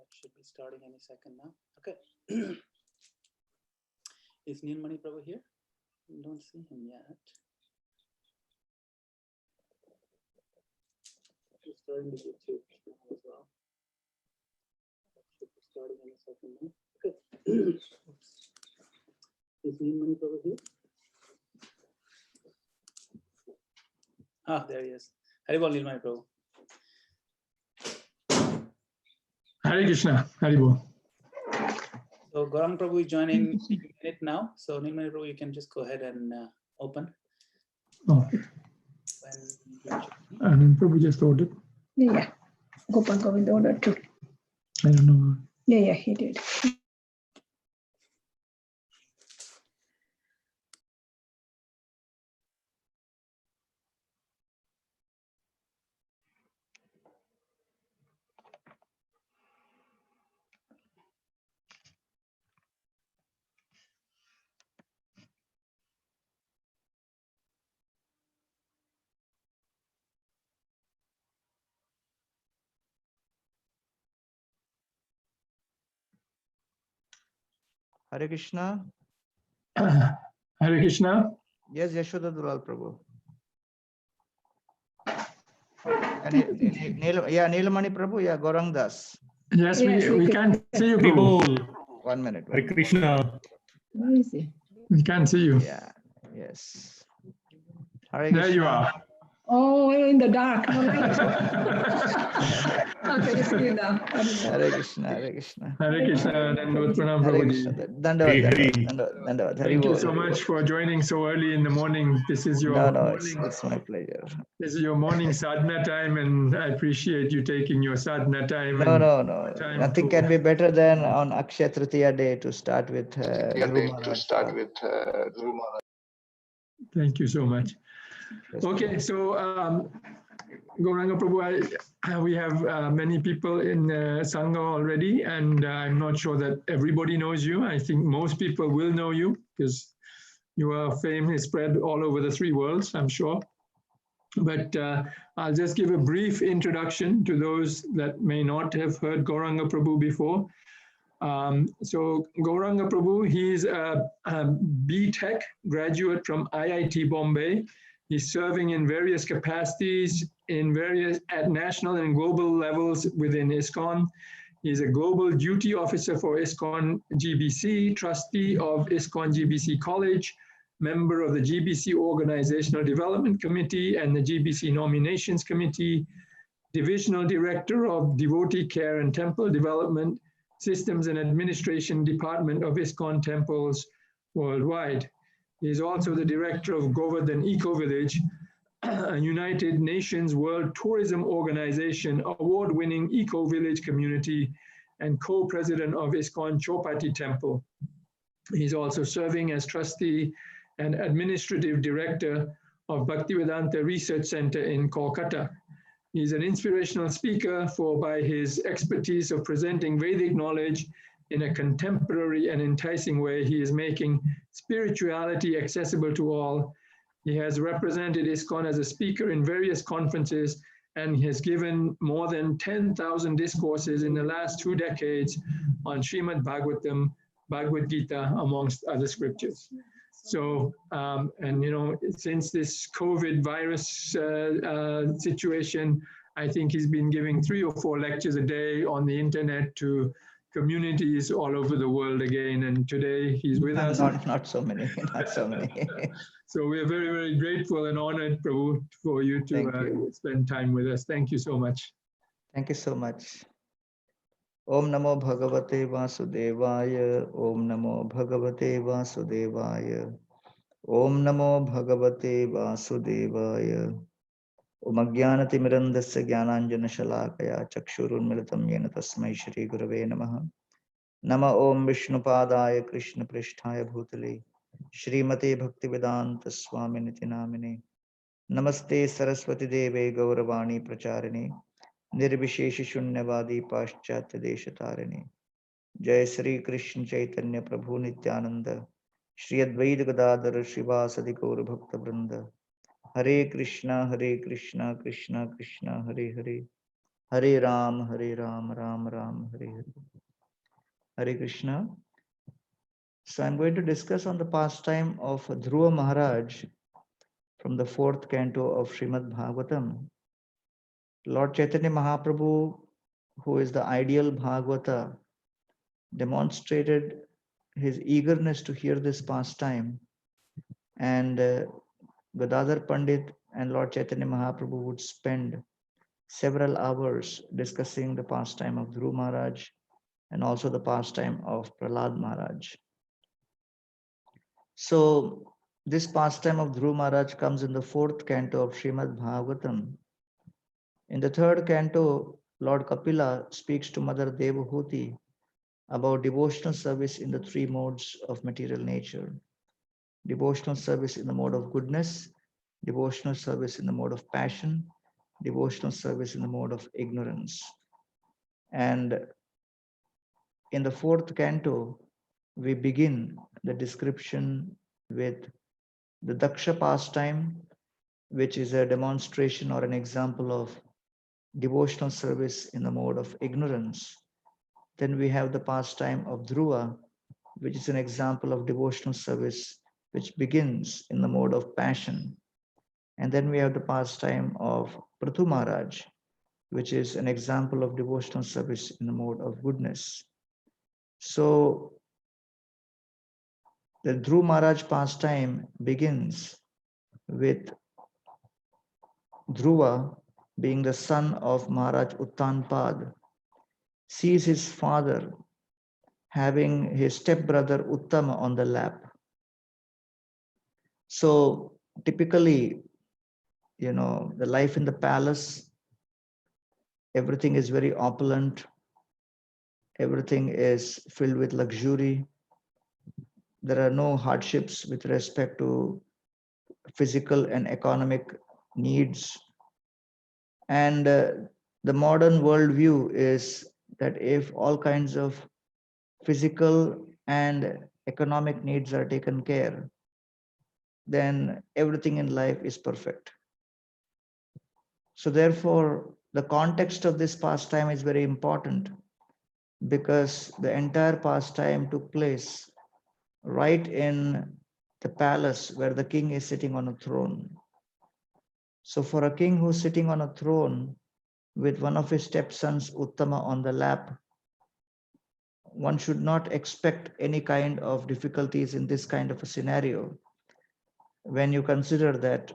should be starting any second now. Okay. Is Nilmani Prabhu here? I don't see him yet. He's starting to get to as well. Should be starting any second now. Okay. Is Nilmani Prabhu here? Ah, there he is. Haribol Nilmani Prabhu. Hare Krishna, Haribol. So Gauranga Prabhu is joining it now. So Nilmani Prabhu, you can just go ahead and open. Okay. And Prabhu just ordered. Yeah. Gopal Govind ordered too. I don't know. Yeah, he did. Hare Krishna. Hare Krishna. Yes, Yashoda Dulal Prabhu. Neelamani Prabhu, yeah, Gauranga Das. Yes, we can't see you, Prabhu. 1 minute. Hare Krishna. Where is he? We can't see you. Yeah, yes. Hare There Krishna. you are. Oh, in the dark. No light. Okay, it's good now. Hare Krishna, Hare Krishna. Hare Krishna, Dandavad Pranam Hare Prabhuji. Krishna. Dandavad. Thank you so much for joining so early in the morning. This is your morning. It's my pleasure. This is your morning sadhana time, and I appreciate you taking your sadhana time. No. Nothing can be better than on Akshaya Tritiya day to start with Dhruva. Thank you so much. Okay, so Gauranga Prabhu, we have many people in Sangha already, and I'm not sure that everybody knows you. I think most people will know you because your fame is spread all over the 3 worlds, I'm sure. But I'll just give a brief introduction to those that may not have heard Gauranga Prabhu before. So Gauranga Prabhu, he's a B.Tech graduate from IIT Bombay. He's serving in various capacities at national and global levels within ISKCON. He's a global duty officer for ISKCON GBC, trustee of ISKCON GBC College, member of the GBC Organizational Development Committee and the GBC Nominations Committee, divisional director of Devotee Care and Temple Development, Systems and Administration Department of ISKCON Temples worldwide. He is also the director of Govardhan Eco Village, a United Nations World Tourism Organization award-winning eco village community and co-president of ISKCON Chopati Temple. He's also serving as trustee and administrative director of Bhaktivedanta Research Center in Kolkata. He's an inspirational speaker by his expertise of presenting Vedic knowledge in a contemporary and enticing way. He is making spirituality accessible to all. He has represented ISKCON as a speaker in various conferences and has given more than 10,000 discourses in the last 2 decades on Srimad Bhagavatam, Bhagavad Gita, amongst other scriptures. So, and you know, since this COVID virus situation, I think he's been giving 3 or 4 lectures a day on the internet to communities all over the world again. And today he's with us. Not so many, not so many. So we are very, very grateful and honored, Prabhu, for you to spend time with us. Thank you so much. Thank you so much. Om Namo Bhagavate Vasudevaya. Om Namo Bhagavate Vasudevaya. Om Namo Bhagavate Vasudevaya. Om Ajnanati Mirandasya Jnananjana Shalakaya Chakshurun Militam Yena Tasmai Shri Gurave Namaha. Nama Om Vishnupadaya Krishna Pristhaya Bhutale Shrimate Bhaktivedanta Swami Niti Namine. Namaste Saraswati Deve Gauravani Pracharini Nirvisheshi Shunyavadi Paschatya Deshatarine. Jai Sri Krishna Chaitanya Prabhu Nityananda Shri Advaita Gadadhar Srivasadi Gaura Bhakta Vrinda. Hare Krishna Krishna Krishna Hare Hare Hare Ram, Ram Ram, Hare Hare. Hare Krishna. So I'm going to discuss on the pastime of Dhruva Maharaj from the fourth canto of Srimad Bhagavatam. Lord Chaitanya Mahaprabhu, who is the ideal Bhagavata, demonstrated his eagerness to hear this pastime, and Gadadhar Pandit and Lord Chaitanya Mahaprabhu would spend several hours discussing the pastime of Dhruva Maharaj and also the pastime of Prahlad Maharaj. So this pastime of Dhruva Maharaj comes in the fourth canto of Srimad Bhagavatam. In the third canto, Lord Kapila speaks to Mother Devahuti about devotional service in the three modes of material nature. Devotional service in the mode of goodness, devotional service in the mode of passion, devotional service in the mode of ignorance. And in the fourth canto, we begin the description with the Daksha pastime, which is a demonstration or an example of devotional service in the mode of ignorance. Then we have the pastime of Dhruva, which is an example of devotional service which begins in the mode of passion. And then we have the pastime of Prithu Maharaj, which is an example of devotional service in the mode of goodness. So the Dhruva Maharaj pastime begins with Dhruva, being the son of Maharaj Uttanpad, sees his father having his stepbrother Uttama on the lap. So typically, the life in the palace, everything is very opulent, everything is filled with luxury. There are no hardships with respect to physical and economic needs. And the modern worldview is that if all kinds of physical and economic needs are taken care, then everything in life is perfect. So therefore, the context of this pastime is very important, because the entire pastime took place right in the palace where the king is sitting on a throne. So for a king who's sitting on a throne with one of his stepsons Uttama on the lap, one should not expect any kind of difficulties in this kind of a scenario, when you consider that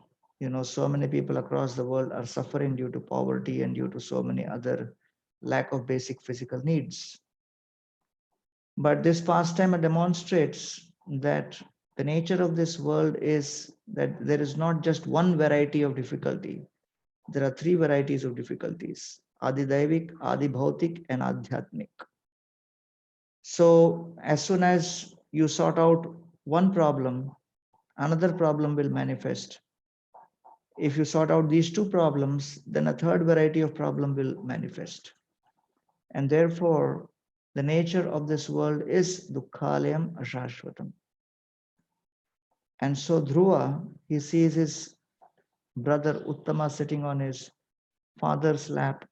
so many people across the world are suffering due to poverty and due to so many other lack of basic physical needs. But this pastime demonstrates that the nature of this world is that there is not just one variety of difficulty. There are three varieties of difficulties: Adi Daivik, Adi Bhautik, and Adhyatmik. So as soon as you sort out one problem, another problem will manifest. If you sort out these two problems, then a third variety of problem will manifest. And therefore, the nature of this world is dukkhalayam ashashvatam. And so Dhruva, he sees his brother Uttama sitting on his father's lap,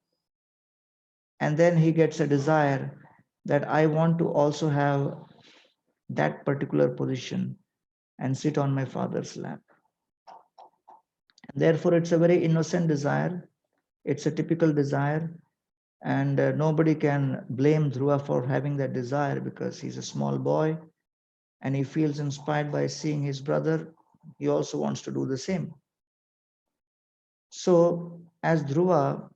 and then he gets a desire that I want to also have that particular position and sit on my father's lap. And therefore, it's a very innocent desire. It's a typical desire, and nobody can blame Dhruva for having that desire, because he's a small boy and he feels inspired by seeing his brother. He also wants to do the same. So as Dhruva,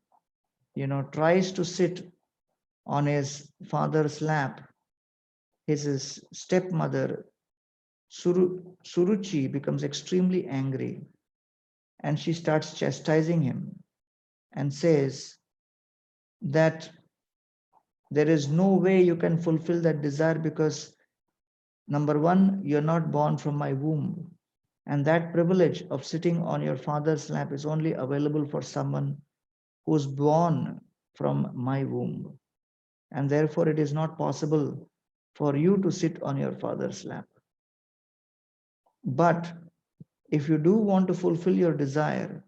tries to sit on his father's lap, his stepmother Suruchi becomes extremely angry, and she starts chastising him and says that there is no way you can fulfill that desire, because number one, you're not born from my womb, and that privilege of sitting on your father's lap is only available for someone who's born from my womb, and therefore it is not possible for you to sit on your father's lap. But if you do want to fulfill your desire,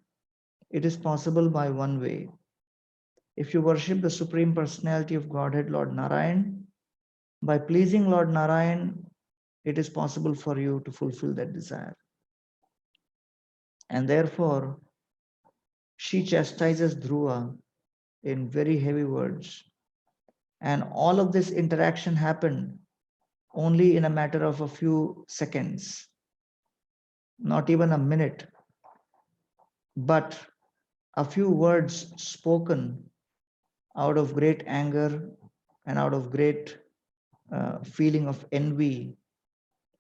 it is possible by one way. If you worship the Supreme Personality of Godhead, Lord Narayan, by pleasing Lord Narayan, it is possible for you to fulfill that desire. And therefore, she chastises Dhruva in very heavy words. And all of this interaction happened only in a matter of a few seconds, not even a minute, but a few words spoken out of great anger and out of great feeling of envy.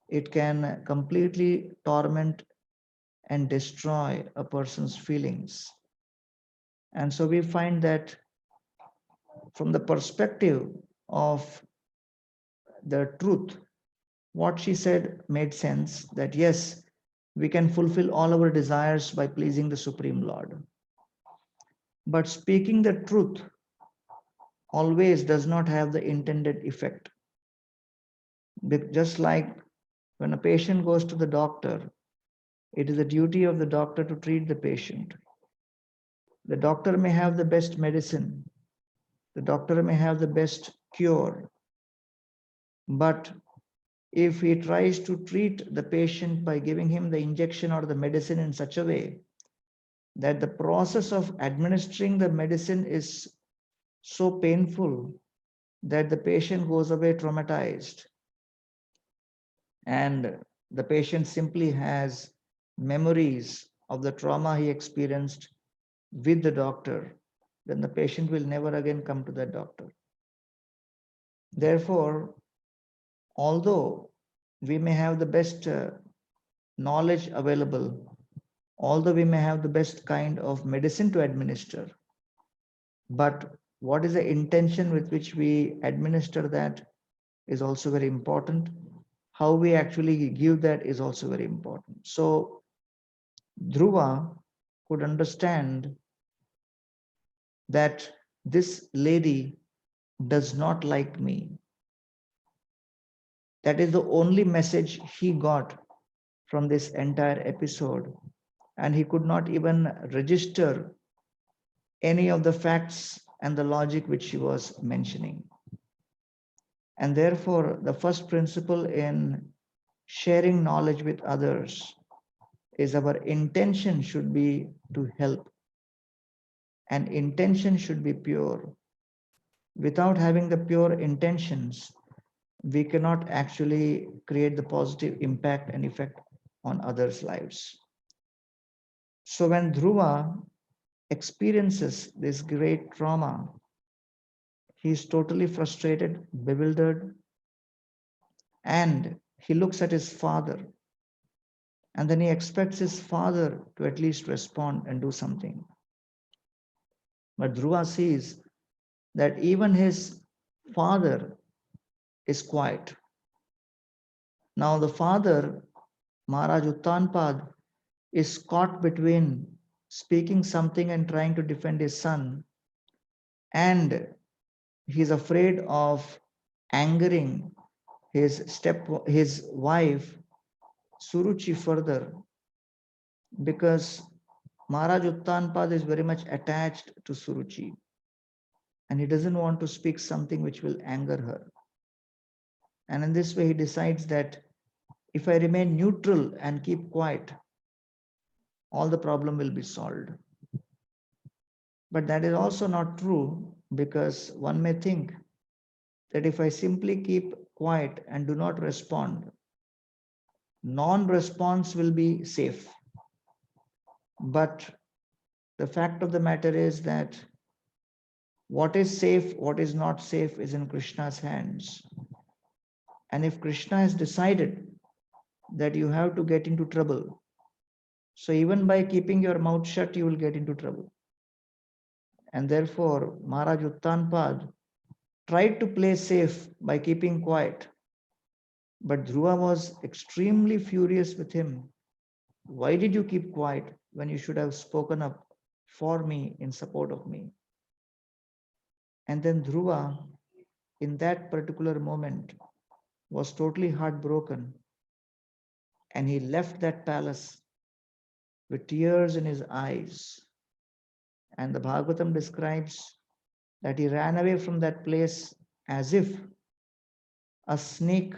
It can completely torment and destroy a person's feelings. And so we find that from the perspective of the truth, what she said made sense, that yes, we can fulfill all our desires by pleasing the Supreme Lord. But speaking the truth always does not have the intended effect. Just like when a patient goes to the doctor, it is the duty of the doctor to treat the patient. The doctor may have the best medicine, the doctor may have the best cure, but if he tries to treat the patient by giving him the injection or the medicine in such a way that the process of administering the medicine is so painful that the patient goes away traumatized, and the patient simply has memories of the trauma he experienced with the doctor, then the patient will never again come to that doctor. Therefore, although we may have the best knowledge available, although we may have the best kind of medicine to administer, but what is the intention with which we administer that is also very important. How we actually give that is also very important. So Dhruva could understand that this lady does not like me. That is the only message he got from this entire episode. And he could not even register any of the facts and the logic which she was mentioning. And therefore, the first principle in sharing knowledge with others is our intention should be to help. And intention should be pure. Without having the pure intentions, we cannot actually create the positive impact and effect on others' lives. So when Dhruva experiences this great trauma, he is totally frustrated, bewildered, and he looks at his father, and then he expects his father to at least respond and do something. But Dhruva sees that even his father is quiet. Now the father, Maharaj Uttanpad, is caught between speaking something and trying to defend his son, and he's afraid of angering his wife Suruchi further, because Maharaj Uttanpad is very much attached to Suruchi, and he doesn't want to speak something which will anger her. And in this way, he decides that if I remain neutral and keep quiet, all the problem will be solved. But that is also not true, because one may think that if I simply keep quiet and do not respond, non-response will be safe. But the fact of the matter is that what is safe, what is not safe is in Krishna's hands. And if Krishna has decided that you have to get into trouble, so even by keeping your mouth shut, you will get into trouble. And therefore, Maharaj Uttanpad tried to play safe by keeping quiet. But Dhruva was extremely furious with him. Why did you keep quiet when you should have spoken up for me, in support of me? And then Dhruva, in that particular moment, was totally heartbroken. And he left that palace with tears in his eyes. And the Bhagavatam describes that he ran away from that place as if a snake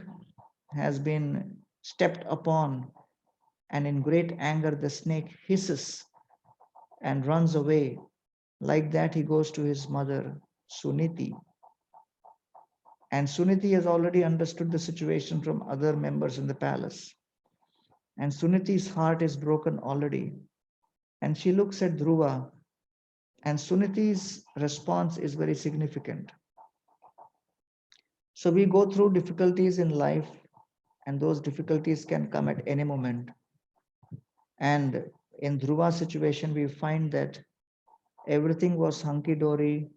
has been stepped upon, and in great anger the snake hisses and runs away. Like that, he goes to his mother, Suniti. And Suniti has already understood the situation from other members in the palace. And Suniti's heart is broken already. And she looks at Dhruva, and Suniti's response is very significant. So we go through difficulties in life, and those difficulties can come at any moment. And in Dhruva's situation, we find that everything was hunky-dory,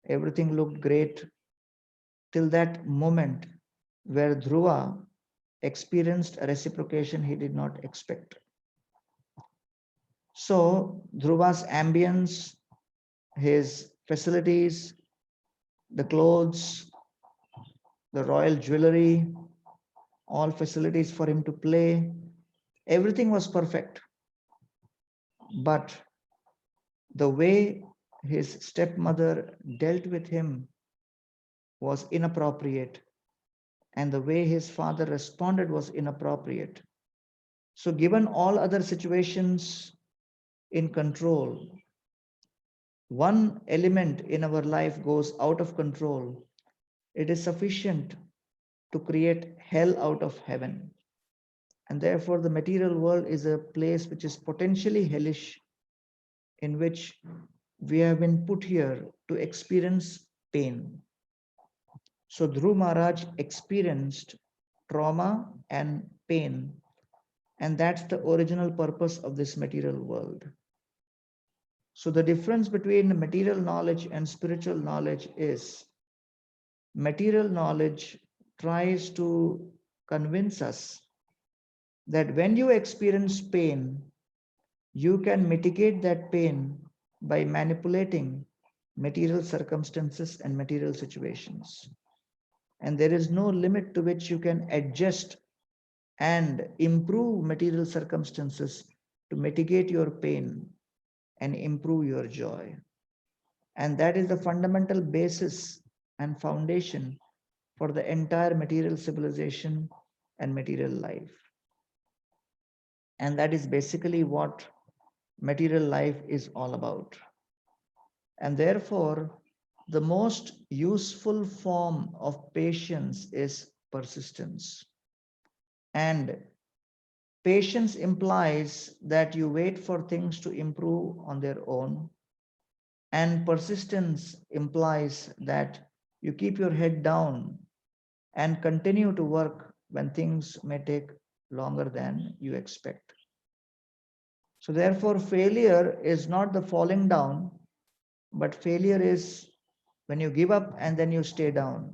everything looked great till that moment where Dhruva experienced a reciprocation he did not expect. So Dhruva's ambience, his facilities, the clothes, the royal jewelry, all facilities for him to play, everything was perfect. But the way his stepmother dealt with him was inappropriate, and the way his father responded was inappropriate. So given all other situations in control, one element in our life goes out of control, it is sufficient to create hell out of heaven. And therefore, the material world is a place which is potentially hellish, in which we have been put here to experience pain. So Dhruva Maharaj experienced trauma and pain, and that's the original purpose of this material world. So the difference between material knowledge and spiritual knowledge is material knowledge tries to convince us that when you experience pain, you can mitigate that pain by manipulating material circumstances and material situations. And there is no limit to which you can adjust and improve material circumstances to mitigate your pain and improve your joy. And that is the fundamental basis and foundation for the entire material civilization and material life. And that is basically what material life is all about. And therefore, the most useful form of patience is persistence. And patience implies that you wait for things to improve on their own. And persistence implies that you keep your head down and continue to work when things may take longer than you expect. So therefore, failure is not the falling down, but failure is when you give up and then you stay down.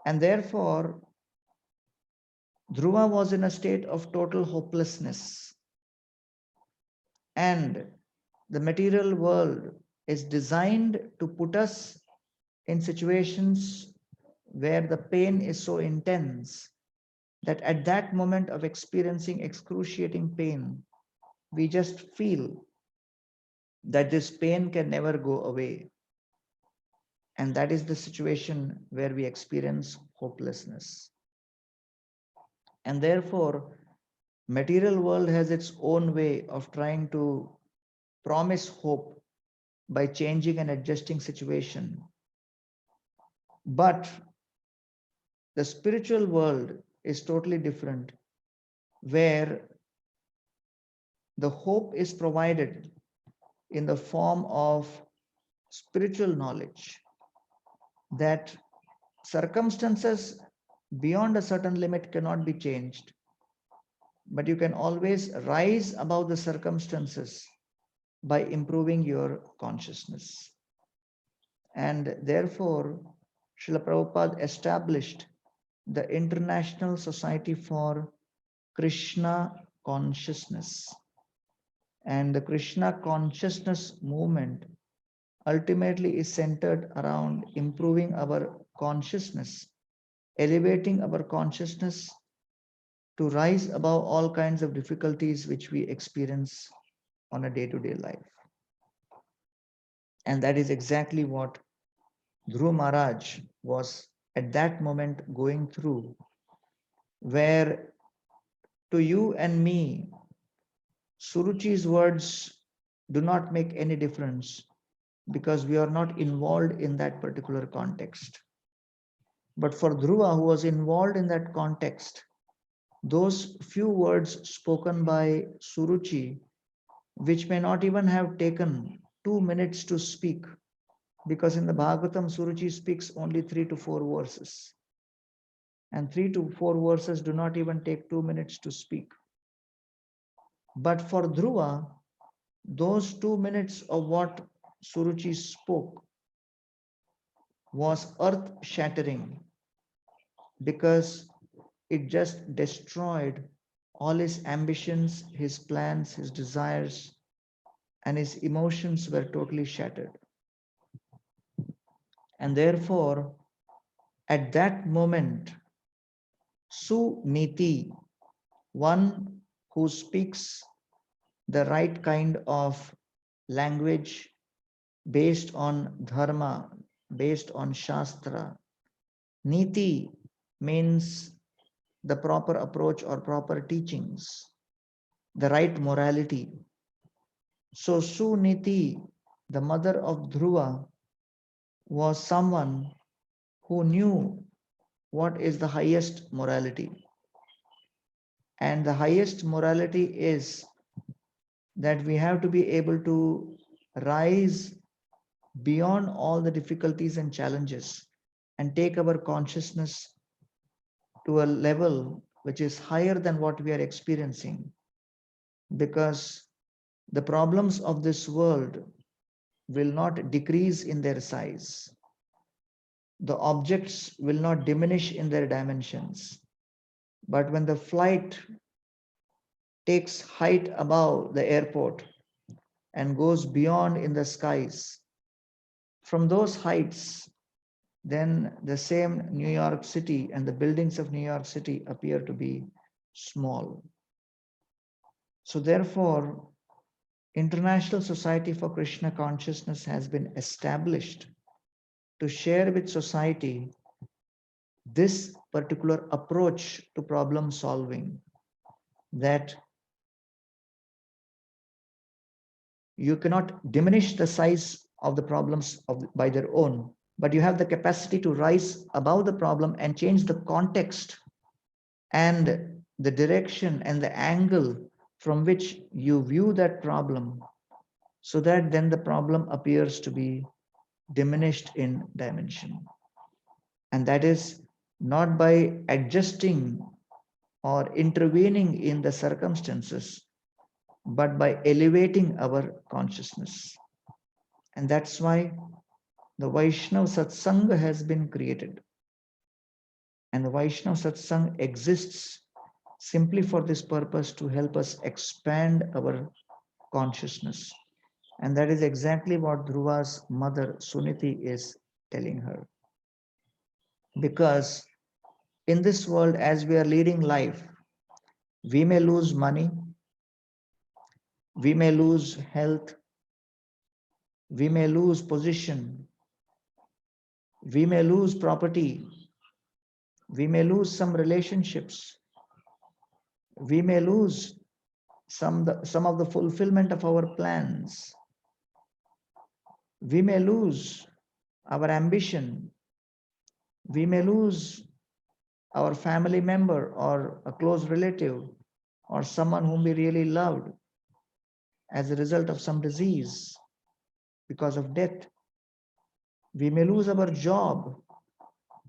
And therefore, Dhruva was in a state of total hopelessness. And the material world is designed to put us in situations where the pain is so intense that at that moment of experiencing excruciating pain, we just feel that this pain can never go away. And that is the situation where we experience hopelessness. And therefore, material world has its own way of trying to promise hope by changing and adjusting situation. But the spiritual world is totally different, where the hope is provided in the form of spiritual knowledge that circumstances beyond a certain limit cannot be changed, but you can always rise above the circumstances by improving your consciousness. And therefore, Srila Prabhupada established the International Society for Krishna Consciousness. And the Krishna Consciousness movement ultimately is centered around improving our consciousness, elevating our consciousness to rise above all kinds of difficulties which we experience on a day-to-day life. And that is exactly what Dhruva Maharaj was at that moment going through, where to you and me, Suruchi's words do not make any difference because we are not involved in that particular context. But for Dhruva, who was involved in that context, those few words spoken by Suruchi, which may not even have taken 2 minutes to speak, because in the Bhagavatam, Suruchi speaks only 3 to 4 verses. And 3 to 4 verses do not even take 2 minutes to speak. But for Dhruva, those 2 minutes of what Suruchi spoke was earth shattering, because it just destroyed all his ambitions, his plans, his desires, and his emotions were totally shattered. And therefore, at that moment, Suniti, one who speaks the right kind of language based on dharma, based on shastra. Niti means the proper approach or proper teachings, the right morality. So Suniti, the mother of Dhruva, was someone who knew what is the highest morality. And the highest morality is that we have to be able to rise beyond all the difficulties and challenges and take our consciousness to a level which is higher than what we are experiencing, because the problems of this world will not decrease in their size. The objects will not diminish in their dimensions. But when the flight takes height above the airport and goes beyond in the skies, from those heights, then the same New York City and the buildings of New York City appear to be small. So therefore, International Society for Krishna Consciousness has been established to share with society this particular approach to problem solving, that you cannot diminish the size of the problems by their own, but you have the capacity to rise above the problem and change the context and the direction and the angle from which you view that problem, so that then the problem appears to be diminished in dimension. And that is not by adjusting or intervening in the circumstances, but by elevating our consciousness. And that's why the Vaishnava satsang has been created. And the Vaishnava satsang exists simply for this purpose, to help us expand our consciousness. And that is exactly what Dhruva's mother Suniti is telling her. Because in this world, as we are leading life, we may lose money, we may lose health, we may lose position, we may lose property, we may lose some relationships, we may lose some of the fulfillment of our plans, we may lose our ambition, we may lose our family member or a close relative or someone whom we really loved as a result of some disease, because of death. We may lose our job,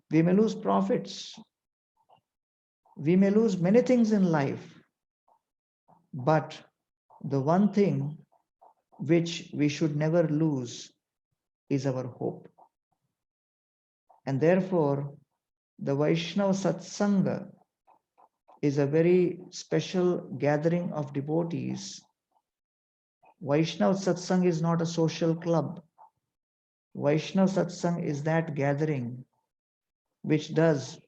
we may lose profits, we may lose many things in life, but the one thing which we should never lose is our hope. And therefore, the Vaishnava Satsanga is a very special gathering of devotees. Vaishnava Satsang is not a social club. Vaishnava Satsang is that gathering which does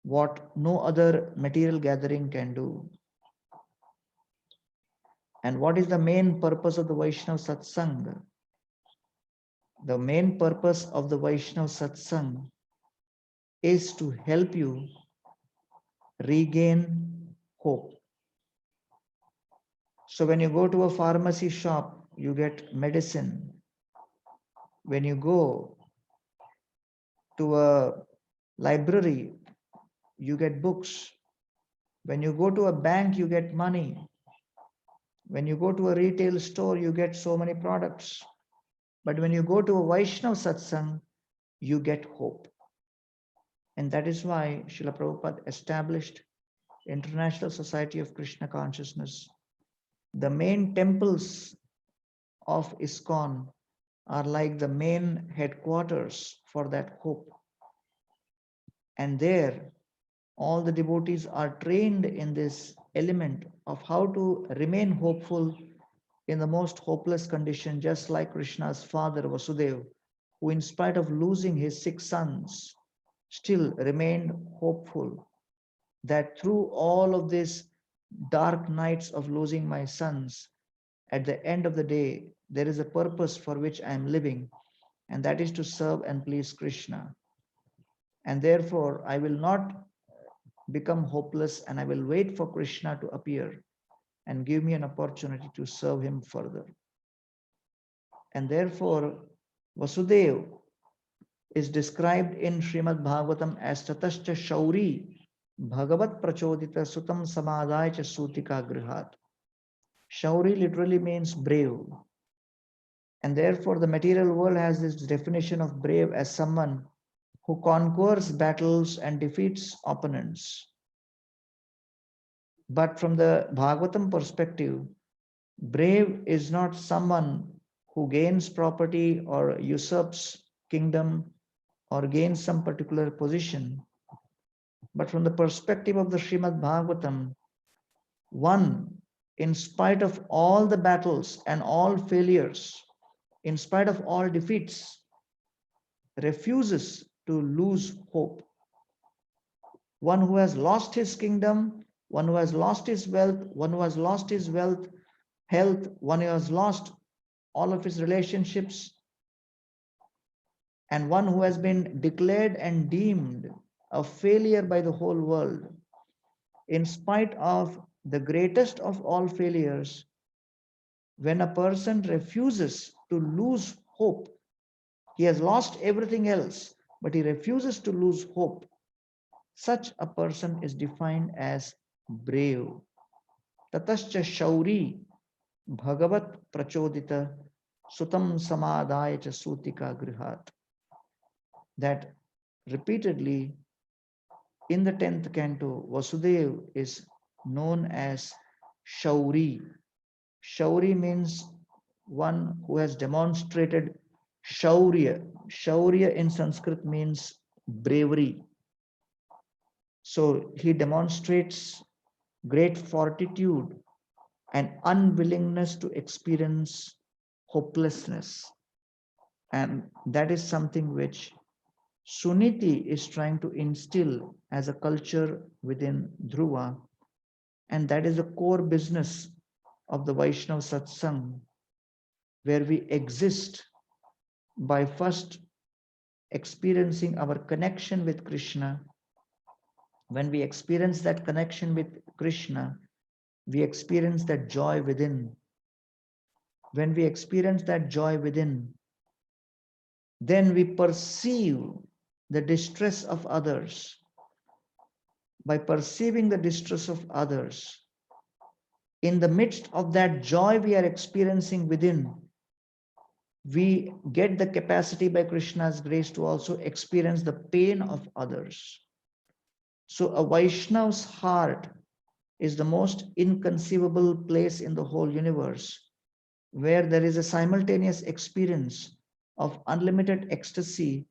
what no other material gathering can do. And what is the main purpose of the Vaishnava Satsang? The main purpose of the Vaishnava satsang is to help you regain hope. So when you go to a pharmacy shop, you get medicine. When you go to a library, you get books. When you go to a bank, you get money. When you go to a retail store, you get so many products. But when you go to a Vaishnava satsang, you get hope. And that is why Srila Prabhupada established International Society of Krishna Consciousness. The main temples of ISKCON are like the main headquarters for that hope. And there, all the devotees are trained in this element of how to remain hopeful in the most hopeless condition, just like Krishna's father Vasudeva, who in spite of losing his 6 sons, still remained hopeful that through all of these dark nights of losing my sons, at the end of the day, there is a purpose for which I am living, and that is to serve and please Krishna. And therefore, I will not become hopeless, and I will wait for Krishna to appear and give me an opportunity to serve him further. And therefore, Vasudeva is described in Srimad Bhagavatam as Tatascha Shauri Bhagavat Prachodita Sutam Samadaya Cha Sutika Grihat. Shauri literally means brave. And therefore, the material world has this definition of brave as someone who conquers battles and defeats opponents. But from the Bhagavatam perspective, brave is not someone who gains property or usurps kingdom or gains some particular position. But from the perspective of the Srimad Bhagavatam, one, in spite of all the battles and all failures, in spite of all defeats, refuses to lose hope. One who has lost his kingdom, one who has lost his wealth, one who has lost his wealth, health, one who has lost all of his relationships, and one who has been declared and deemed a failure by the whole world, in spite of the greatest of all failures, when a person refuses to lose hope, he has lost everything else, but he refuses to lose hope. Such a person is defined as brave. Tatascha Shauri Bhagavat Prachodita Sutam Samadaya Cha Sutika Grihat. That repeatedly in the 10th canto, Vasudeva is known as Shauri. Shauri means one who has demonstrated Shaurya. Shaurya in Sanskrit means bravery. So he demonstrates great fortitude and unwillingness to experience hopelessness. And that is something which Suniti is trying to instill as a culture within Dhruva. And that is the core business of the Vaishnava satsang, where we exist by first experiencing our connection with Krishna. When we experience that connection with Krishna, we experience that joy within. When we experience that joy within, then we perceive the distress of others. By perceiving the distress of others, in the midst of that joy we are experiencing within, we get the capacity by Krishna's grace to also experience the pain of others. So a Vaishnava's heart is the most inconceivable place in the whole universe, where there is a simultaneous experience of unlimited ecstasy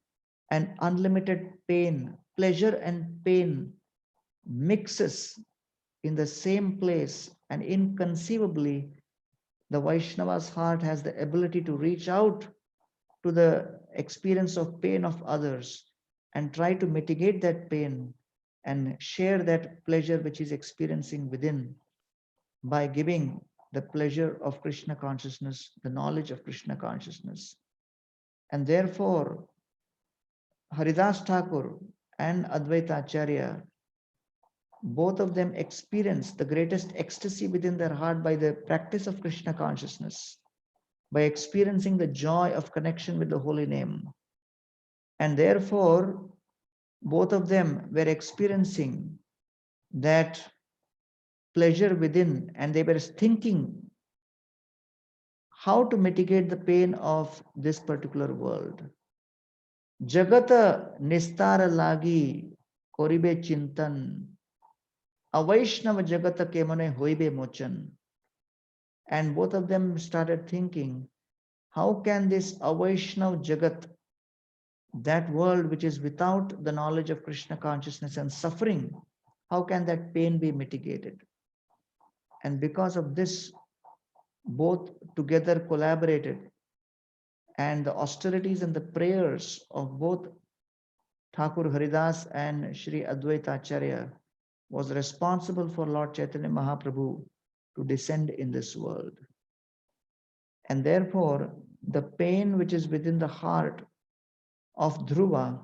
and unlimited pain. Pleasure and pain mixes in the same place, and inconceivably the Vaishnava's heart has the ability to reach out to the experience of pain of others and try to mitigate that pain and share that pleasure which is experiencing within by giving the pleasure of Krishna consciousness, the knowledge of Krishna consciousness. And therefore, Haridas Thakur and Advaita Acharya, both of them experienced the greatest ecstasy within their heart by the practice of Krishna consciousness, by experiencing the joy of connection with the holy name. And therefore, both of them were experiencing that pleasure within, and they were thinking how to mitigate the pain of this particular world. Jagata nistara lagi koribe chintan, avaishnava jagata kemane hoibe mochan. And both of them started thinking, how can this avaishnav jagat, that world which is without the knowledge of Krishna consciousness and suffering, how can that pain be mitigated? And because of this, both together collaborated, and the austerities and the prayers of both Thakur Haridas and Sri Advaita Acharya was responsible for Lord Chaitanya Mahaprabhu to descend in this world. And therefore, the pain which is within the heart of Dhruva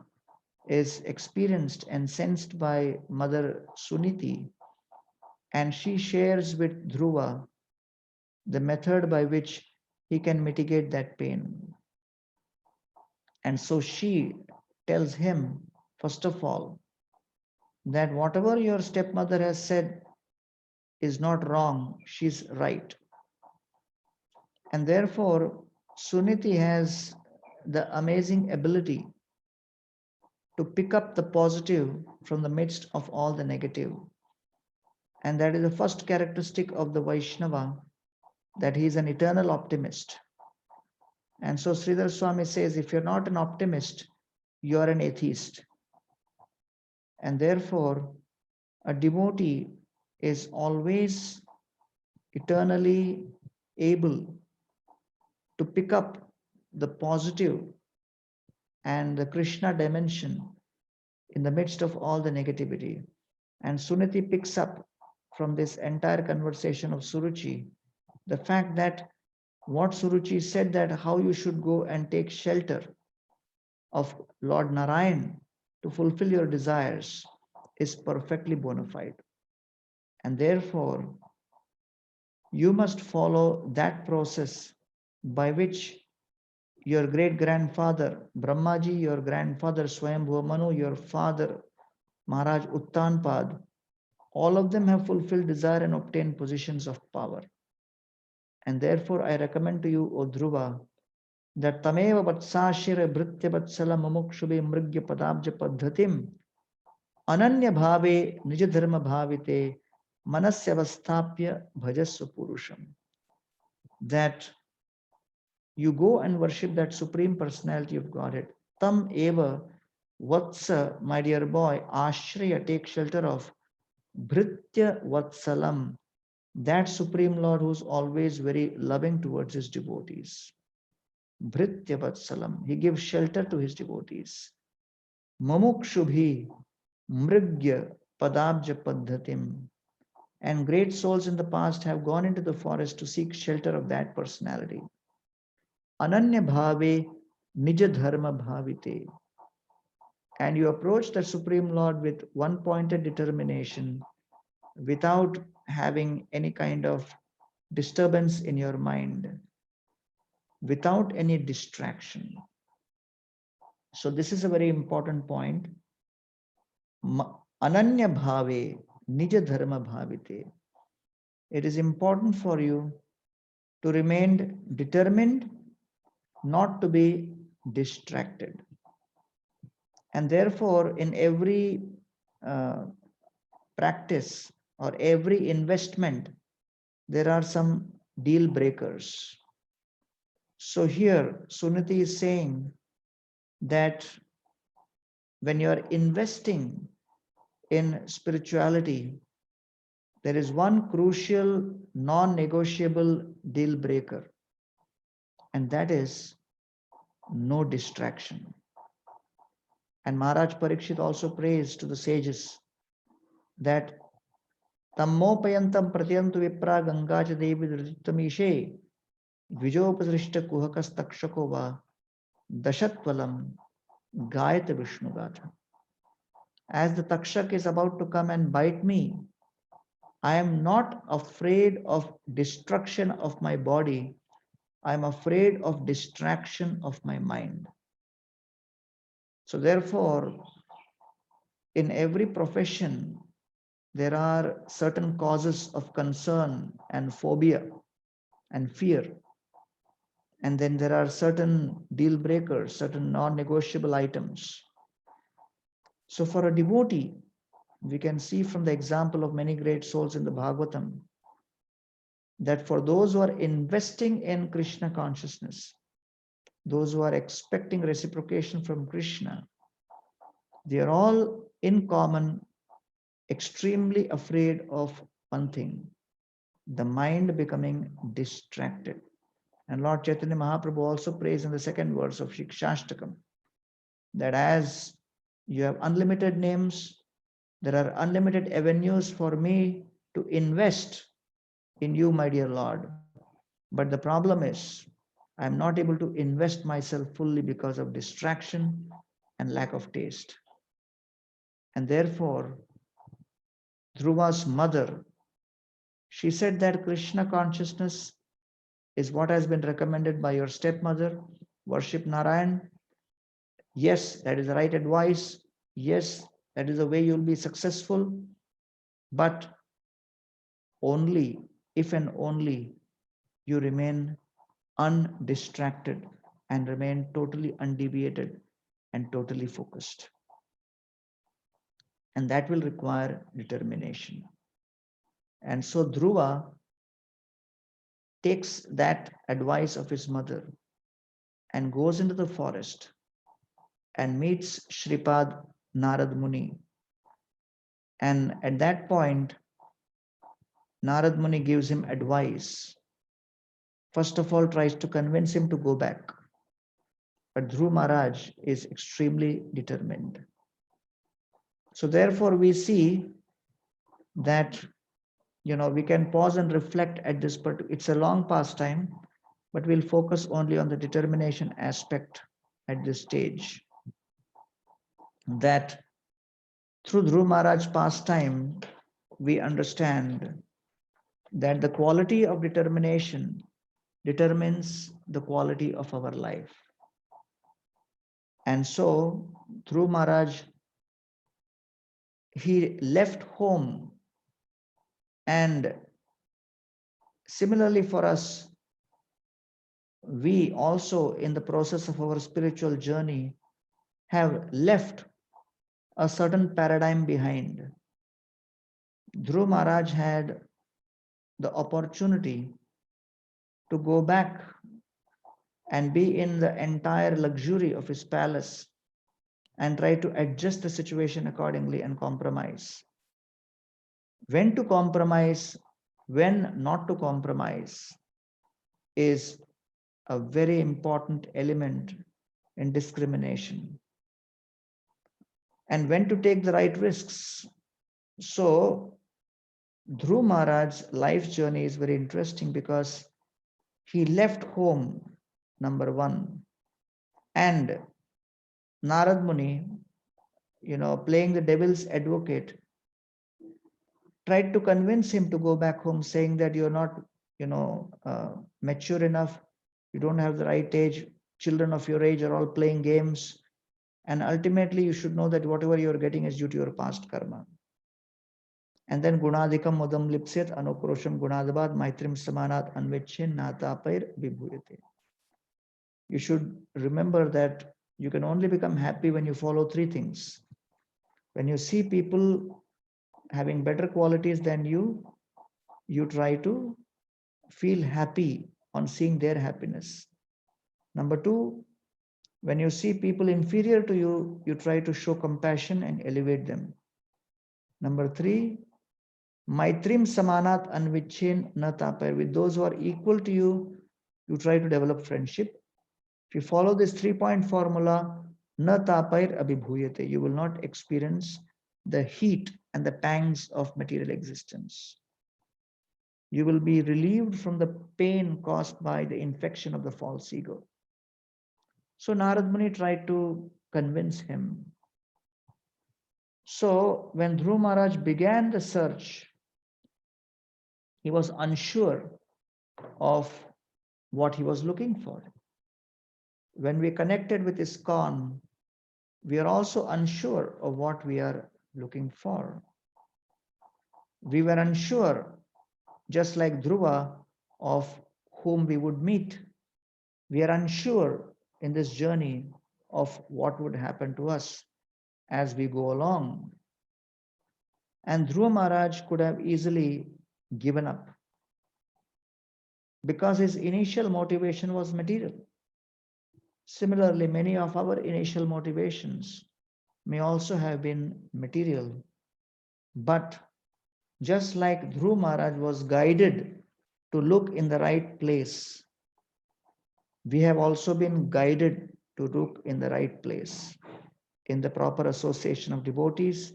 is experienced and sensed by Mother Suniti, and she shares with Dhruva the method by which he can mitigate that pain. And so she tells him, first of all, that whatever your stepmother has said is not wrong, she's right. And therefore, Suniti has the amazing ability to pick up the positive from the midst of all the negative. And that is the first characteristic of the Vaishnava, that he is an eternal optimist. And so Sridhar Swami says, if you're not an optimist, you're an atheist. And therefore, a devotee is always eternally able to pick up the positive and the Krishna dimension in the midst of all the negativity. And Suniti picks up from this entire conversation of Suruchi the fact that what Suruchi said, that how you should go and take shelter of Lord Narayan to fulfill your desires, is perfectly bona fide. And therefore, you must follow that process by which your great-grandfather Brahmaji, your grandfather Swayambhuva Manu, your father Maharaj Uttanpad, all of them have fulfilled desire and obtained positions of power. And therefore, I recommend to you, O Dhruva, that tameva vatsashira bhritya vatsala mumukshubhe mrigya padabja paddhatim ananya bhave nijadharma bhavite manasya avasthapya bhajasva purusham. That you go and worship that Supreme Personality of Godhead. Tam eva vatsa, my dear boy, ashraya, take shelter of bhritya vatsalam, that Supreme Lord who's always very loving towards his devotees. Bhritya vatsalam, he gives shelter to his devotees. Mamukshubhi mrigya padabja paddhatim, and great souls in the past have gone into the forest to seek shelter of that personality. Ananya bhave nija dharma bhavite, and you approach the Supreme Lord with one-pointed determination, without having any kind of disturbance in your mind, without any distraction. So this is a very important point. Ananya bhave nija dharma bhavite. It is important for you to remain determined, not to be distracted. And therefore, in every practice or every investment, there are some deal breakers. So here, Suniti is saying that when you are investing in spirituality, there is one crucial, non-negotiable deal breaker, and that is no distraction. And Maharaj Parikshit also prays to the sages that Tammopayantam pratyantu vipra gangacha devi dritamishe vijopasrishta kuhakas takshako va Dashatvalam Gayate Vishnu Gatha. As the Takshak is about to come and bite me, I am not afraid of destruction of my body. I am afraid of distraction of my mind. So therefore, in every profession, there are certain causes of concern and phobia and fear. And then there are certain deal breakers, certain non-negotiable items. So for a devotee, we can see from the example of many great souls in the Bhagavatam, that for those who are investing in Krishna consciousness, those who are expecting reciprocation from Krishna, they are all in common extremely afraid of one thing, the mind becoming distracted. And Lord Chaitanya Mahaprabhu also prays in the second verse of Shikshashtakam that as you have unlimited names, there are unlimited avenues for me to invest in you, my dear Lord. But the problem is, I am not able to invest myself fully because of distraction and lack of taste. And therefore, Dhruva's mother, she said that Krishna consciousness is what has been recommended by your stepmother, worship Narayan. Yes, that is the right advice. Yes, that is the way you'll be successful. But only if and only you remain undistracted and remain totally undeviated and totally focused. And that will require determination. And so Dhruva takes that advice of his mother and goes into the forest and meets Shripad Narad Muni. And at that point, Narad Muni gives him advice. First of all, tries to convince him to go back. But Dhruva Maharaj is extremely determined. So therefore, we see that we can pause and reflect at this, but it's a long pastime, but we'll focus only on the determination aspect at this stage. That through Dhruva Maharaj's pastime, we understand that the quality of determination determines the quality of our life. And so, Dhruva Maharaj, he left home, and similarly for us, we also in the process of our spiritual journey have left a certain paradigm behind. Dhruva Maharaj had the opportunity to go back and be in the entire luxury of his palace and try to adjust the situation accordingly and compromise. When to compromise, when not to compromise is a very important element in discrimination. And when to take the right risks. So Dhruva Maharaj's life journey is very interesting because he left home, number one, and Narad Muni, playing the devil's advocate, tried to convince him to go back home, saying that you're not, mature enough, you don't have the right age, children of your age are all playing games, and ultimately you should know that whatever you're getting is due to your past karma. And then Gunadikam Mudam Lipsit Anukrosham Gunadabad Maitrim Samanat Anvechin Natapair Vibhuyate. You should remember that you can only become happy when you follow three things. When you see people having better qualities than you try to feel happy on seeing their happiness. Number two, when you see people inferior to you, you try to show compassion and elevate them. Number three, Maitrim Samanat Anvichin Natapar. With those who are equal to you, you try to develop friendship. If you follow this 3-point formula, Natapair Abhibhuyate, you will not experience the heat and the pangs of material existence. You will be relieved from the pain caused by the infection of the false ego. So Narad Muni tried to convince him. So when Dhruva Maharaj began the search, he was unsure of what he was looking for. When we connected with ISKCON, we are also unsure of what we are looking for. We were unsure, just like Dhruva, of whom we would meet. We are unsure in this journey of what would happen to us as we go along. And Dhruva Maharaj could have easily given up because his initial motivation was material. Similarly, many of our initial motivations may also have been material. But just like Dhruva Maharaj was guided to look in the right place, we have also been guided to look in the right place, in the proper association of devotees,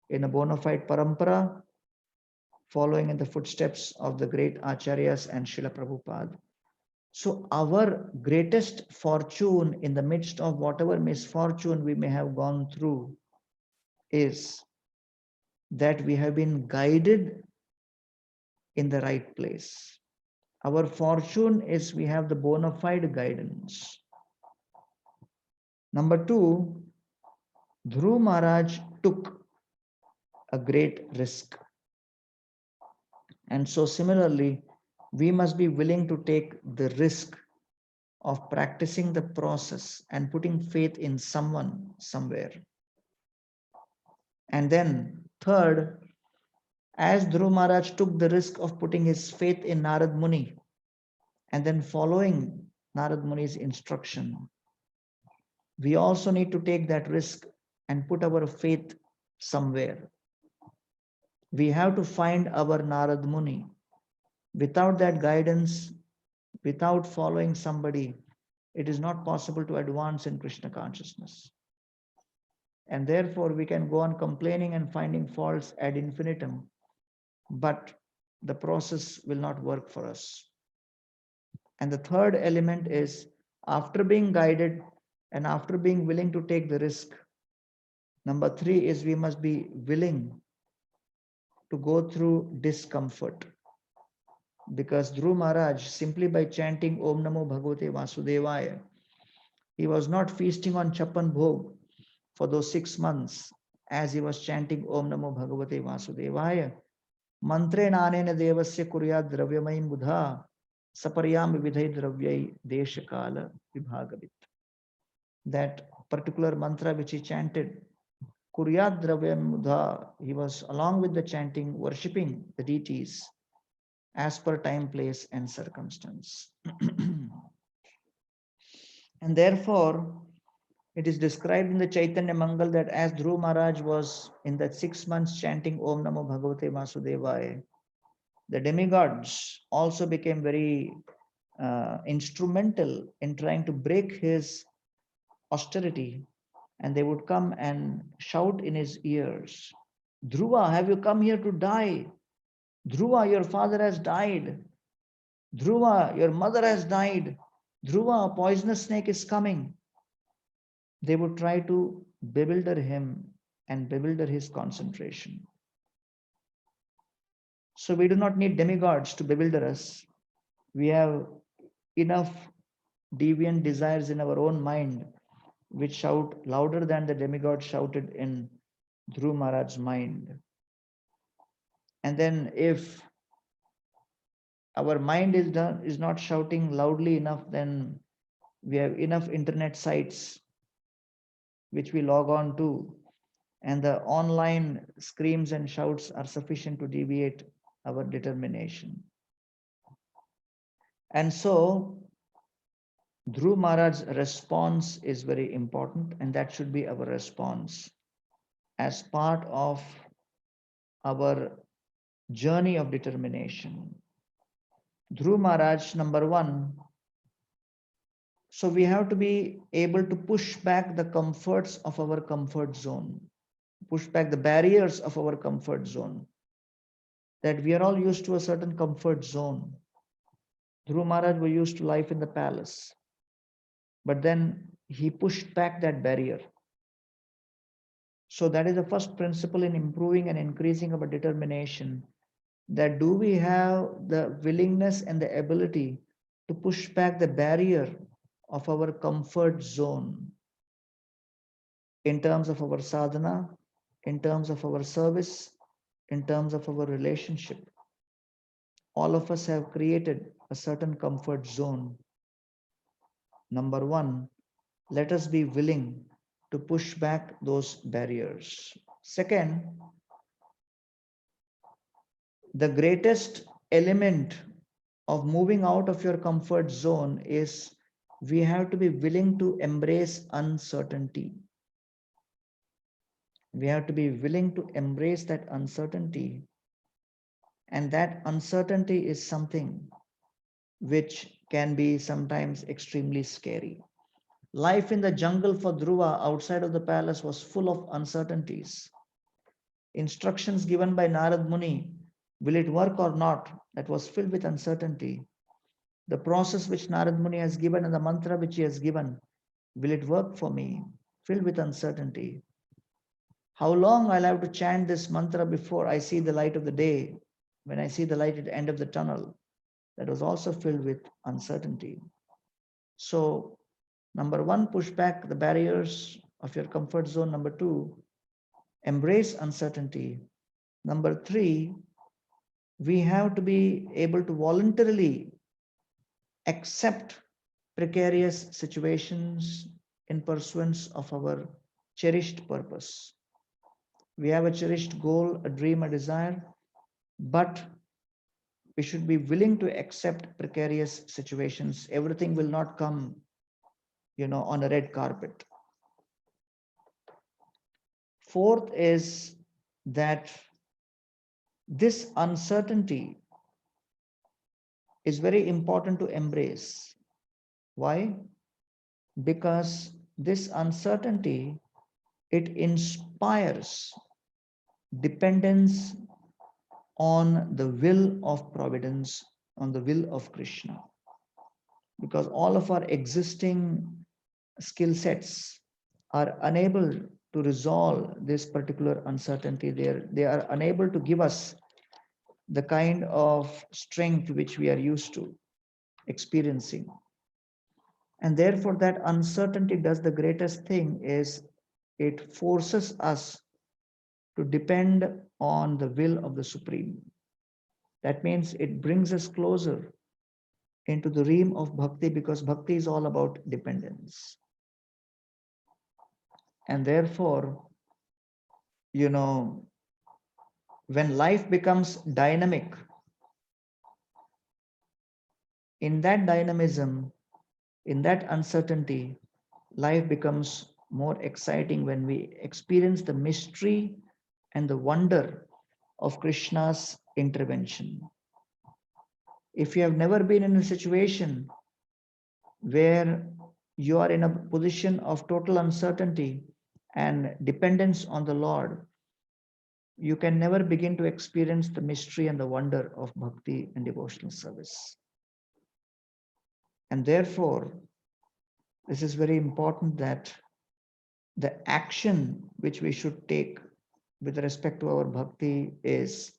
in a bona fide parampara, following in the footsteps of the great Acharyas and Srila Prabhupada. So our greatest fortune in the midst of whatever misfortune we may have gone through is that we have been guided in the right place. Our fortune is we have the bona fide guidance. Number two, Dhruva Maharaj took a great risk. And so similarly, we must be willing to take the risk of practicing the process and putting faith in someone somewhere. And then third, as Dhruva Maharaj took the risk of putting his faith in Narad Muni and then following Narad Muni's instruction, we also need to take that risk and put our faith somewhere. We have to find our Narad Muni. Without that guidance, without following somebody, it is not possible to advance in Krishna consciousness. And therefore, we can go on complaining and finding faults ad infinitum, but the process will not work for us. And the third element is, after being guided and after being willing to take the risk, number three is we must be willing to go through discomfort. Because Dhruva Maharaj, simply by chanting Om Namo Bhagavate Vasudevaya, he was not feasting on Chapan Bhog for those 6 months as he was chanting Om Namo Bhagavate Vasudevaya. Mantre nanena devasya kuryat dravyamai buddha saparyam vidhay dravyai deshakala vibhagavit. That particular mantra which he chanted, kuryat dravyam buddha, he was along with the chanting worshipping the deities as per time, place, and circumstance. And therefore, it is described in the Chaitanya Mangal that as Dhruva Maharaj was in that 6 months chanting Om Namo Bhagavate Vasudevaya, the demigods also became very instrumental in trying to break his austerity, and they would come and shout in his ears, Dhruva, have you come here to die? Dhruva, your father has died. Dhruva, your mother has died. Dhruva, a poisonous snake is coming. They would try to bewilder him and bewilder his concentration. So we do not need demigods to bewilder us. We have enough deviant desires in our own mind which shout louder than the demigod shouted in Dhruva Maharaj's mind. And then if our mind is not shouting loudly enough, then we have enough internet sites which we log on to, and the online screams and shouts are sufficient to deviate our determination. And so Dhruva Maharaj's response is very important, and that should be our response as part of our journey of determination. Dhruva Maharaj, number one, so we have to be able to push back the comforts of our comfort zone, push back the barriers of our comfort zone, that we are all used to a certain comfort zone. Dhruva Maharaj was used to life in the palace. But then he pushed back that barrier. So that is the first principle in improving and increasing our determination, that do we have the willingness and the ability to push back the barrier of our comfort zone in terms of our sadhana, in terms of our service, in terms of our relationship. All of us have created a certain comfort zone. Number one, let us be willing to push back those barriers. Second, the greatest element of moving out of your comfort zone is we have to be willing to embrace uncertainty. We have to be willing to embrace that uncertainty. And that uncertainty is something which can be sometimes extremely scary. Life in the jungle for Dhruva outside of the palace was full of uncertainties. Instructions given by Narad Muni, will it work or not? That was filled with uncertainty. The process which Narad Muni has given and the mantra which he has given, will it work for me? Filled with uncertainty. How long I'll have to chant this mantra before I see the light of the day, when I see the light at the end of the tunnel? That was also filled with uncertainty. So, number one, push back the barriers of your comfort zone. Number two, embrace uncertainty. Number three, we have to be able to voluntarily accept precarious situations in pursuance of our cherished purpose. We have a cherished goal, a dream, a desire, but we should be willing to accept precarious situations. Everything will not come, on a red carpet. Fourth is that this uncertainty is very important to embrace. Why? Because this uncertainty, it inspires dependence on the will of providence, on the will of Krishna. Because all of our existing skill sets are unable to resolve this particular uncertainty. They are unable to give us the kind of strength which we are used to experiencing. And therefore, that uncertainty does the greatest thing is it forces us to depend on the will of the Supreme. That means it brings us closer into the realm of bhakti, because bhakti is all about dependence. And therefore, when life becomes dynamic, in that dynamism, in that uncertainty, life becomes more exciting when we experience the mystery and the wonder of Krishna's intervention. If you have never been in a situation where you are in a position of total uncertainty and dependence on the Lord, you can never begin to experience the mystery and the wonder of bhakti and devotional service. And therefore, this is very important that the action which we should take with respect to our bhakti is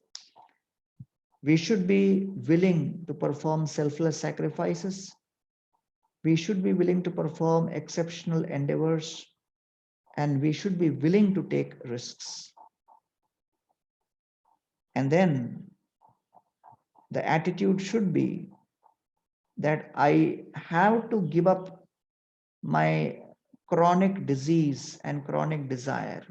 we should be willing to perform selfless sacrifices. We should be willing to perform exceptional endeavors, and we should be willing to take risks. And then the attitude should be that I have to give up my chronic disease and chronic desire.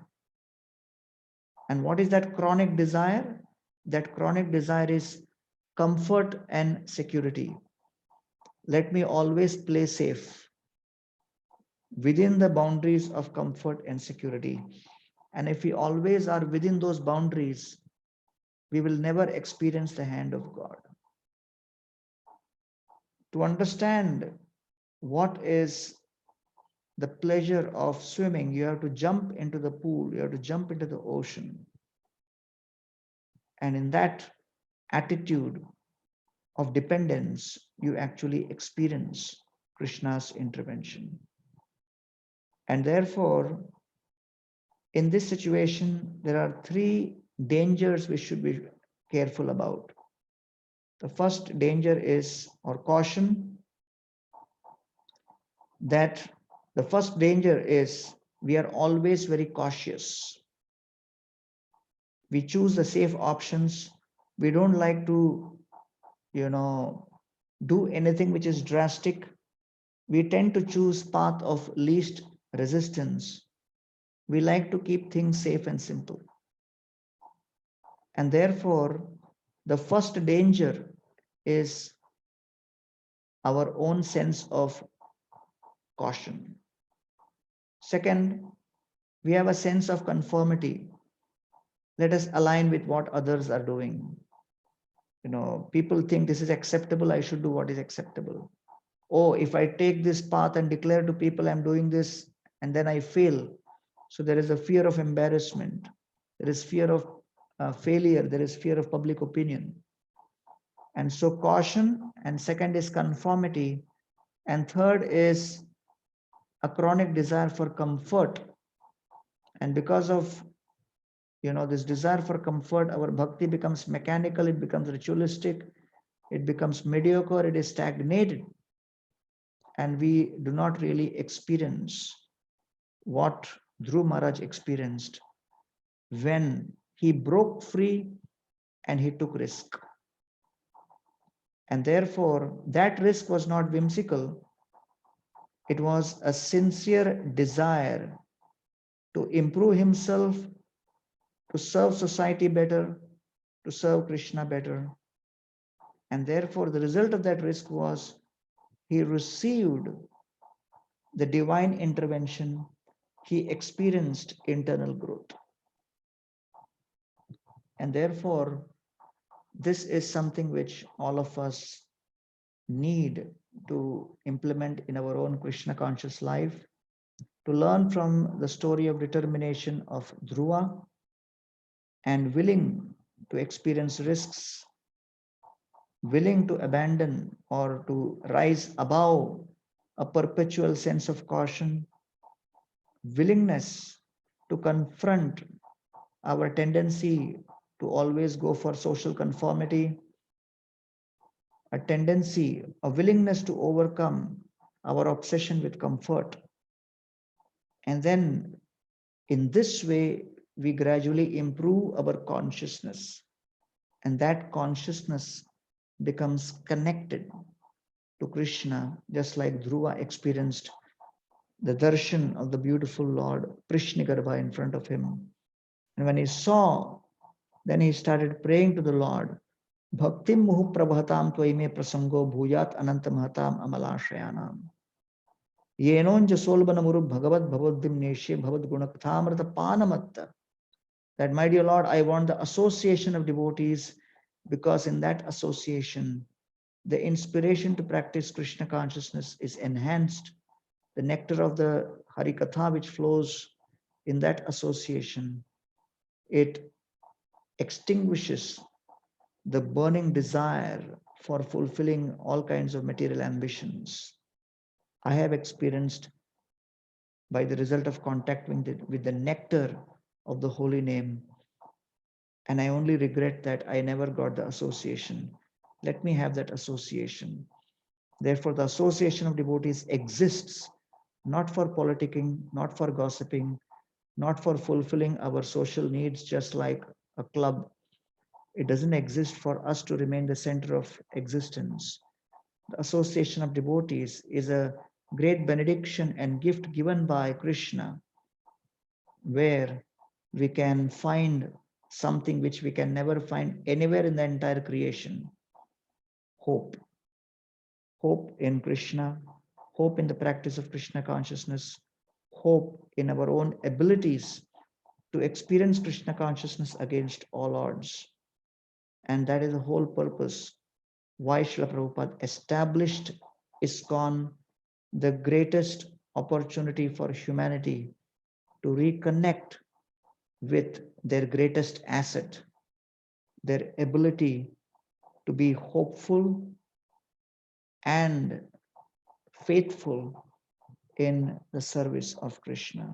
And what is that chronic desire? That chronic desire is comfort and security. Let me always play safe within the boundaries of comfort and security. And if we always are within those boundaries, we will never experience the hand of God. To understand what is the pleasure of swimming, you have to jump into the pool, you have to jump into the ocean. And in that attitude of dependence, you actually experience Krishna's intervention. And therefore, in this situation, there are three dangers we should be careful about. The first danger is, or caution, that the first danger is we are always very cautious. We choose the safe options. We don't like to, do anything which is drastic. We tend to choose path of least resistance. We like to keep things safe and simple. And therefore, the first danger is our own sense of caution. Second, we have a sense of conformity. Let us align with what others are doing. People think this is acceptable, I should do what is acceptable. Oh, if I take this path and declare to people I'm doing this and then I fail. So there is a fear of embarrassment. There is fear of failure. There is fear of public opinion. And so caution, and second is conformity. And third is a chronic desire for comfort. And because of this desire for comfort, our bhakti becomes mechanical, it becomes ritualistic, it becomes mediocre, it is stagnated. And we do not really experience what Dhruva Maharaj experienced when he broke free and he took risk. And therefore, that risk was not whimsical. It was a sincere desire to improve himself, to serve society better, to serve Krishna better. And therefore, the result of that risk was he received the divine intervention. He experienced internal growth. And therefore, this is something which all of us need to implement in our own Krishna conscious life, to learn from the story of determination of Dhruva and willing to experience risks, willing to abandon or to rise above a perpetual sense of caution, willingness to confront our tendency to always go for social conformity, a tendency, a willingness to overcome our obsession with comfort. And then in this way, we gradually improve our consciousness. And that consciousness becomes connected to Krishna, just like Dhruva experienced the darshan of the beautiful Lord Prishnigarbha in front of him. And when he saw, then he started praying to the Lord, Bhaktim muhu prabhatam tvaime prasango bhujat anantamahatam amalashayanam. Yenonja solbanamuru bhagavad bhavadim neshe bhavad gunakathamrata panamatta. That, my dear Lord, I want the association of devotees, because in that association, the inspiration to practice Krishna consciousness is enhanced. The nectar of the Harikatha which flows in that association, it extinguishes the burning desire for fulfilling all kinds of material ambitions. I have experienced by the result of contact with the nectar of the holy name, and I only regret that I never got the association. Let me have that association. Therefore, the association of devotees exists not for politicking, not for gossiping, not for fulfilling our social needs just like a club. It doesn't exist for us to remain the center of existence. The association of devotees is a great benediction and gift given by Krishna, where we can find something which we can never find anywhere in the entire creation. Hope. Hope in Krishna, hope in the practice of Krishna consciousness, hope in our own abilities to experience Krishna consciousness against all odds. And that is the whole purpose why Srila Prabhupada established ISKCON, the greatest opportunity for humanity to reconnect with their greatest asset, their ability to be hopeful and faithful in the service of Krishna.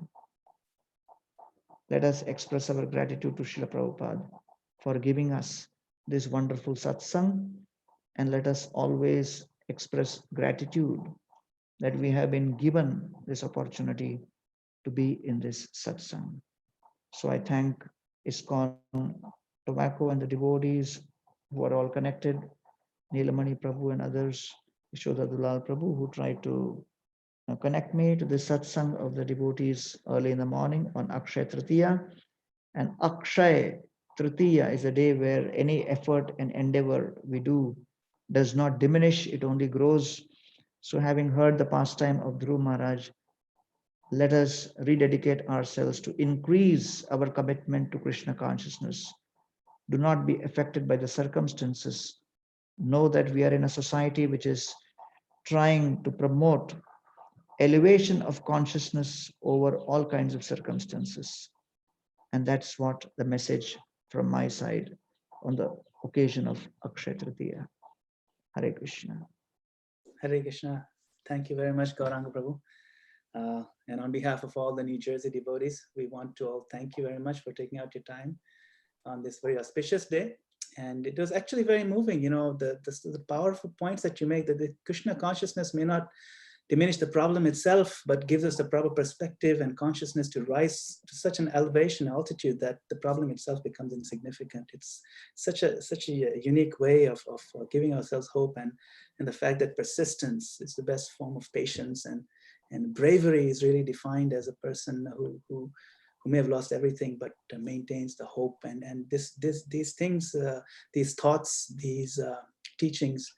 Let us express our gratitude to Srila Prabhupada for giving us this wonderful satsang, and let us always express gratitude that we have been given this opportunity to be in this satsang. So I thank ISKCON, Towaco, and the devotees who are all connected, Neelamani Prabhu and others, Yashoda Dulal Prabhu, who tried to connect me to the satsang of the devotees early in the morning on Akshay Tritiya. And Akshay Tritiya is a day where any effort and endeavor we do does not diminish, it only grows. So having heard the pastime of Dhruva Maharaj, let us rededicate ourselves to increase our commitment to Krishna consciousness. Do not be affected by the circumstances. Know that we are in a society which is trying to promote elevation of consciousness over all kinds of circumstances. And that's what the message from my side on the occasion of Akshay Tritiya. Hare Krishna. Hare Krishna. Thank you very much, Gauranga Prabhu. And on behalf of all the New Jersey devotees, we want to all thank you very much for taking out your time on this very auspicious day. And it was actually very moving, you know, the powerful points that you make, that the Krishna consciousness may not diminish the problem itself, but gives us the proper perspective and consciousness to rise to such an elevation, altitude, that the problem itself becomes insignificant. It's such a unique way of giving ourselves hope, and the fact that persistence is the best form of patience, and bravery is really defined as a person who may have lost everything but maintains the hope. And these things, these thoughts, these teachings,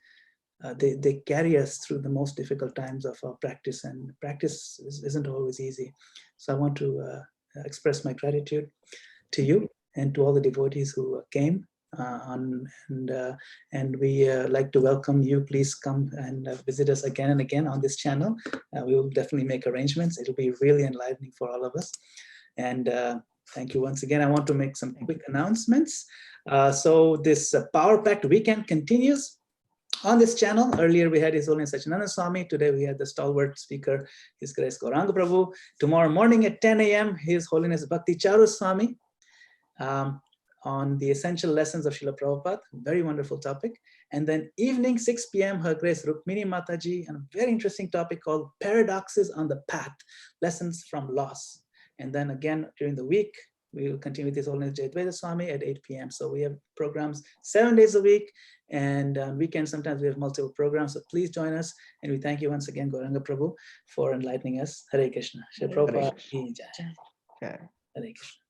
they carry us through the most difficult times of our practice, and practice isn't always easy. So I want to express my gratitude to you and to all the devotees who came and we like to welcome you. Please come and visit us again and again on this channel. We will definitely make arrangements. It'll be really enlightening for all of us. And thank you once again. I want to make some quick announcements. So this Power Packed Weekend continues on this channel. Earlier we had His Holiness Sachinanda Swami. Today we had the stalwart speaker, His Grace Gauranga Prabhu. Tomorrow morning at 10 a.m., His Holiness Bhakti Charu Swami on the essential lessons of Srila Prabhupada. Very wonderful topic. And then evening 6 p.m., Her Grace Rukmini Mataji, on a very interesting topic called Paradoxes on the Path, Lessons from Loss. And then again during the week, we will continue with His Holiness Jayadvaita Swami at 8 p.m. So we have programs 7 days a week, and on weekends sometimes we have multiple programs. So please join us. And we thank you once again, Gauranga Prabhu, for enlightening us. Hare Krishna. Shri Prabhupada ki jai. Hare Krishna.